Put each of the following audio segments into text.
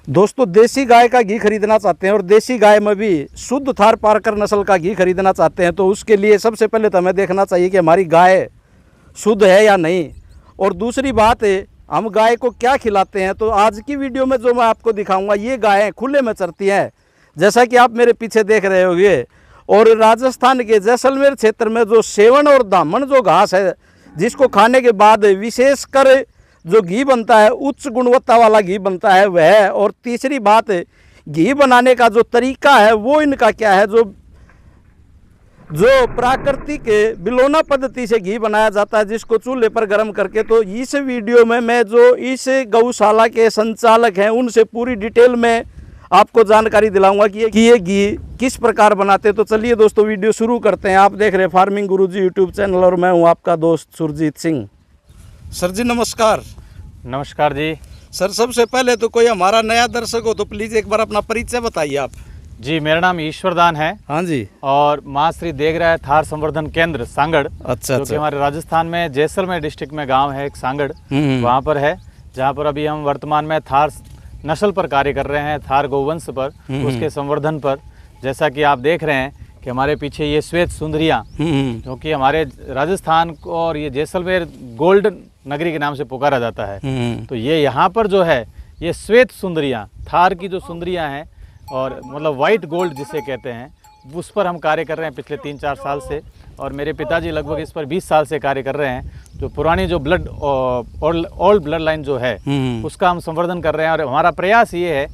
दोस्तों देसी गाय का घी खरीदना चाहते हैं और देसी गाय में भी शुद्ध थार पारकर नस्ल का घी खरीदना चाहते हैं तो उसके लिए सबसे पहले तो हमें देखना चाहिए कि हमारी गाय शुद्ध है या नहीं। और दूसरी बात है हम गाय को क्या खिलाते हैं। तो आज की वीडियो में जो मैं आपको दिखाऊंगा ये गायें खुले में चरती हैं जैसा कि आप मेरे पीछे देख रहे होंगे। और राजस्थान के जैसलमेर क्षेत्र में जो सेवन और दामन जो घास है जिसको खाने के बाद विशेषकर जो घी बनता है उच्च गुणवत्ता वाला घी बनता है वह। और तीसरी बात घी बनाने का जो तरीका है वो इनका क्या है, जो प्राकृतिक बिलोना पद्धति से घी बनाया जाता है जिसको चूल्हे पर गर्म करके। तो इस वीडियो में मैं जो इस गौशाला के संचालक हैं उनसे पूरी डिटेल में आपको जानकारी दिलाऊंगा कि ये घी किस प्रकार बनाते हैं। तो चलिए दोस्तों वीडियो शुरू करते हैं। आप देख रहे हैं फार्मिंग गुरुजी यूट्यूब चैनल और मैं हूं आपका दोस्त सुरजीत सिंह। सर जी नमस्कार। नमस्कार जी। सर सबसे पहले तो कोई हमारा नया दर्शक हो तो प्लीज़ एक बार अपना परिचय बताइए आप। जी मेरा नाम ईश्वरदान है। हाँ जी। और माँ श्री देगराय थार संवर्धन केंद्र सांगड़, अच्छा, जो कि हमारे राजस्थान में जैसलमेर डिस्ट्रिक्ट में गांव है एक सांगड़, वहाँ पर है जहाँ पर अभी हम वर्तमान में थार नस्ल पर कार्य कर रहे हैं, थार गौवंश पर, उसके संवर्धन पर। जैसा कि आप देख रहे हैं कि हमारे पीछे ये श्वेत सुंदरियाँ जो कि हमारे राजस्थान को और ये जैसलमेर गोल्ड नगरी के नाम से पुकारा जाता है। तो ये यहाँ पर जो है ये श्वेत सुंदरियाँ थार की जो सुंदरियाँ हैं और मतलब वाइट गोल्ड जिसे कहते हैं उस पर हम कार्य कर रहे हैं पिछले 3-4 साल से। और मेरे पिताजी लगभग इस पर 20 साल से कार्य कर रहे हैं। जो पुरानी जो ब्लड ओल्ड ब्लड लाइन जो है उसका हम संवर्धन कर रहे हैं। और हमारा प्रयास ये है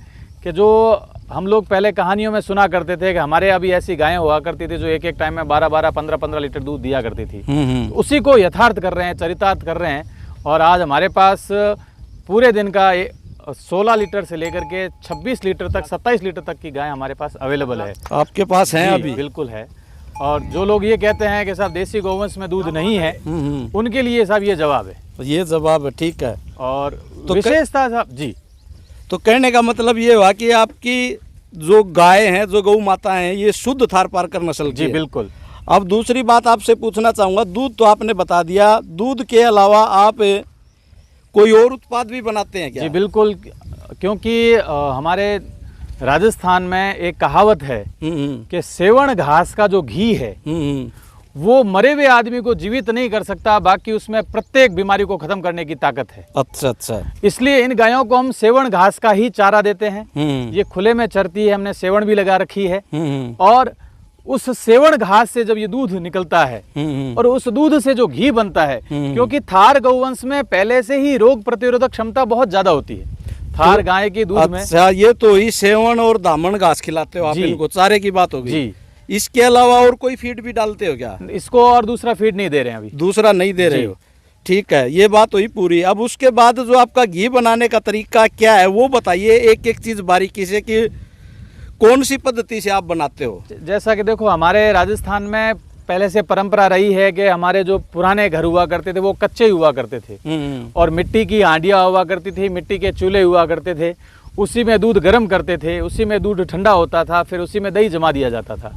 कि जो हम लोग पहले कहानियों में सुना करते थे कि हमारे अभी ऐसी गायें हुआ करती थी जो एक एक टाइम में 12-12, 15-15 लीटर दूध दिया करती थी, तो उसी को यथार्थ कर रहे हैं, चरितार्थ कर रहे हैं। और आज हमारे पास पूरे दिन का 16 लीटर से लेकर के 26 लीटर तक, 27 लीटर तक की गाय हमारे पास अवेलेबल है। आपके पास है अभी? बिल्कुल है। और जो लोग ये कहते हैं कि साहब देसी गौवंश में दूध नहीं है, उनके लिए साहब ये जवाब है। ये जवाब है, ठीक है। और तो विशेषता साहब जी, तो कहने का मतलब ये हुआ कि आपकी जो गाय हैं, जो गौ माता हैं, ये शुद्ध थार पारकर नस्ल की जी है। बिल्कुल। अब दूसरी बात आपसे पूछना चाहूँगा, दूध तो आपने बता दिया, दूध के अलावा आप कोई और उत्पाद भी बनाते हैं क्या? जी बिल्कुल, क्योंकि हमारे राजस्थान में एक कहावत है कि सेवण घास का जो घी है वो मरे हुए आदमी को जीवित नहीं कर सकता, बाकी उसमें प्रत्येक बीमारी को खत्म करने की ताकत है। अच्छा। इसलिए इन गायों को हम सेवण घास का ही चारा देते हैं। ये खुले में चरती है, हमने सेवण भी लगा रखी है। और उस सेवण घास से जब ये दूध निकलता है और उस दूध से जो घी बनता है, क्योंकि थार गौवंश में पहले से ही रोग प्रतिरोधक क्षमता बहुत ज्यादा होती है थार गाय के दूध में। अच्छा, ये तो ही सेवण और दामन घास खिलाते हो आप इनको, चारे की बात होगी जी। इसके अलावा और कोई फीड भी डालते हो क्या? इसको और दूसरा फीड नहीं दे रहे हैं अभी। दूसरा नहीं दे रहे हो, ठीक है, ये बात हुई पूरी। अब उसके बाद जो आपका घी बनाने का तरीका क्या है वो बताइए एक एक चीज बारीकी से कि कौन सी पद्धति से आप बनाते हो। जैसा कि देखो हमारे राजस्थान में पहले से परंपरा रही है कि हमारे जो पुराने घर हुआ करते थे वो कच्चे ही हुआ करते थे और मिट्टी की हांडियाँ हुआ करती थी, मिट्टी के चूल्हे हुआ करते थे, उसी में दूध गर्म करते थे, उसी में दूध ठंडा होता था, फिर उसी में दही जमा दिया जाता था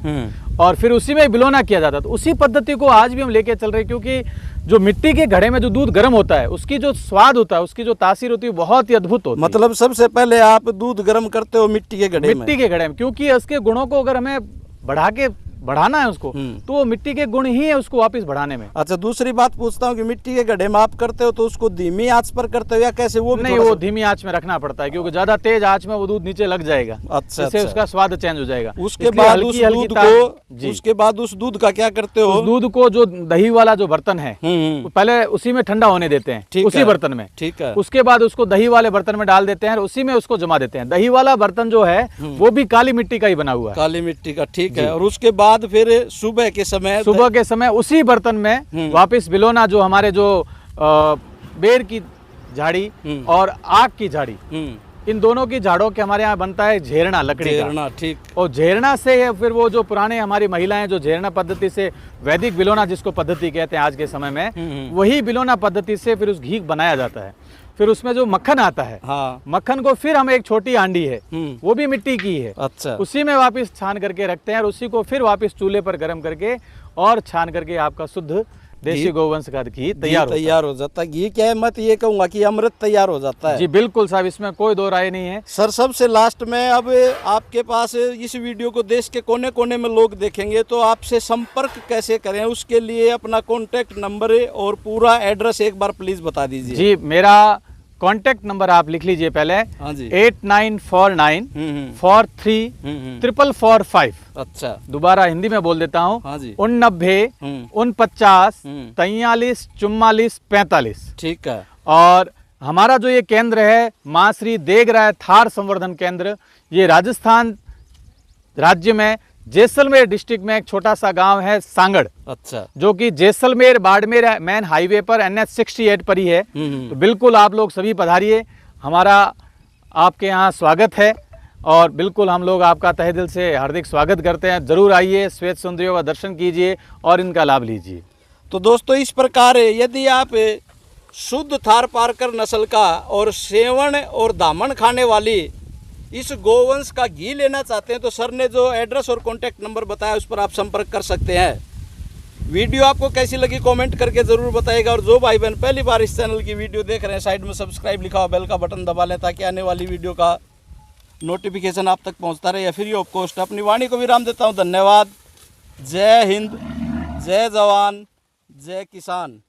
और फिर उसी में बिलोना किया जाता था। उसी पद्धति को आज भी हम लेके चल रहे हैं, क्योंकि जो मिट्टी के घड़े में जो दूध गर्म होता है उसकी जो स्वाद होता है, उसकी जो तासीर होती है बहुत ही अद्भुत होती है। मतलब सबसे पहले आप दूध गर्म करते हो मिट्टी के घड़े में, क्योंकि उसके गुणों को अगर हमें बढ़ाना है उसको, तो वो मिट्टी के गुण ही है उसको वापस बढ़ाने में। अच्छा, दूसरी बात पूछता हूँ कि मिट्टी के गड्ढे में आप करते हो तो उसको धीमी आंच पर करते हो या कैसे? वो नहीं, वो धीमी आंच में रखना पड़ता है, क्योंकि ज्यादा तेज आंच में वो दूध नीचे लग जाएगा। अच्छा, इससे उसका स्वाद चेंज हो जाएगा। उसके बाद उस दूध का क्या करते हो? उस दूध को जो दही वाला जो बर्तन है पहले उसी में ठंडा होने देते हैं, उसी बर्तन में, ठीक है। उसके बाद उसको दही वाले बर्तन में डाल देते हैं और उसी में उसको जमा देते हैं। दही वाला बर्तन जो है वो भी काली मिट्टी का ही बना हुआ है, काली मिट्टी का, ठीक है। और उसके बाद फिर सुबह के समय उसी बर्तन में वापस बिलोना, जो हमारे जो बेर की झाड़ी और आग की झाड़ी, इन दोनों की झाड़ों के हमारे यहाँ बनता है झेरना, लकड़ी का, ठीक। और झेरना से फिर वो जो पुराने हमारी महिलाएं जो झेरना पद्धति से, वैदिक बिलोना जिसको पद्धति कहते हैं आज के समय में, वही बिलोना पद्धति से फिर उस घी बनाया जाता है। फिर उसमें जो मक्खन आता है, मक्खन को फिर हम एक छोटी हांडी है वो भी मिट्टी की है, अच्छा, उसी में वापस छान करके रखते हैं और उसी को फिर वापस चूल्हे पर गर्म करके और छान करके आपका शुद्ध देसी गोवंश का घी तैयार हो जाता है। घी क्या है, मत ये कहूँगा कि अमृत तैयार हो जाता है। जी बिल्कुल साहब, इसमें कोई दो राय नहीं है। सर सबसे लास्ट में अब आपके पास इस वीडियो को देश के कोने कोने में लोग देखेंगे, तो आपसे संपर्क कैसे करें, उसके लिए अपना कॉन्टैक्ट नंबर और पूरा एड्रेस एक बार प्लीज बता दीजिए। जी मेरा कॉन्टैक्ट नंबर आप लिख लीजिए पहले। हाँ जी। 8949 43 445। अच्छा, दोबारा हिंदी में बोल देता हूँ। हाँ जी। 89 49 43 44 45। ठीक है। और हमारा जो ये केंद्र है माँ श्री देगराय थार संवर्धन केंद्र, ये राजस्थान राज्य में जैसलमेर डिस्ट्रिक्ट में एक छोटा सा गांव है सांगड़। अच्छा, जो कि जैसलमेर बाड़मेर मेन हाईवे पर NH 68 पर ही है। तो बिल्कुल आप लोग सभी पधारिए, हमारा आपके यहाँ स्वागत है और बिल्कुल हम लोग आपका तहे दिल से हार्दिक स्वागत करते हैं। जरूर आइए, श्वेत सुंदरियों का दर्शन कीजिए और इनका लाभ लीजिए। तो दोस्तों इस प्रकार यदि आप शुद्ध थार पारकर नस्ल का और सेवण और दामन खाने वाली इस गोवंश का घी लेना चाहते हैं तो सर ने जो एड्रेस और कॉन्टैक्ट नंबर बताया उस पर आप संपर्क कर सकते हैं। वीडियो आपको कैसी लगी कमेंट करके ज़रूर बताइएगा, और जो भाई बहन पहली बार इस चैनल की वीडियो देख रहे हैं साइड में सब्सक्राइब लिखा हुआ बेल का बटन दबा लें ताकि आने वाली वीडियो का नोटिफिकेशन आप तक पहुंचता रहे। या फ्री ऑफ कॉस्ट अपनी वाणी को विराम देता हूं। धन्यवाद। जय हिंद, जय जवान, जय किसान।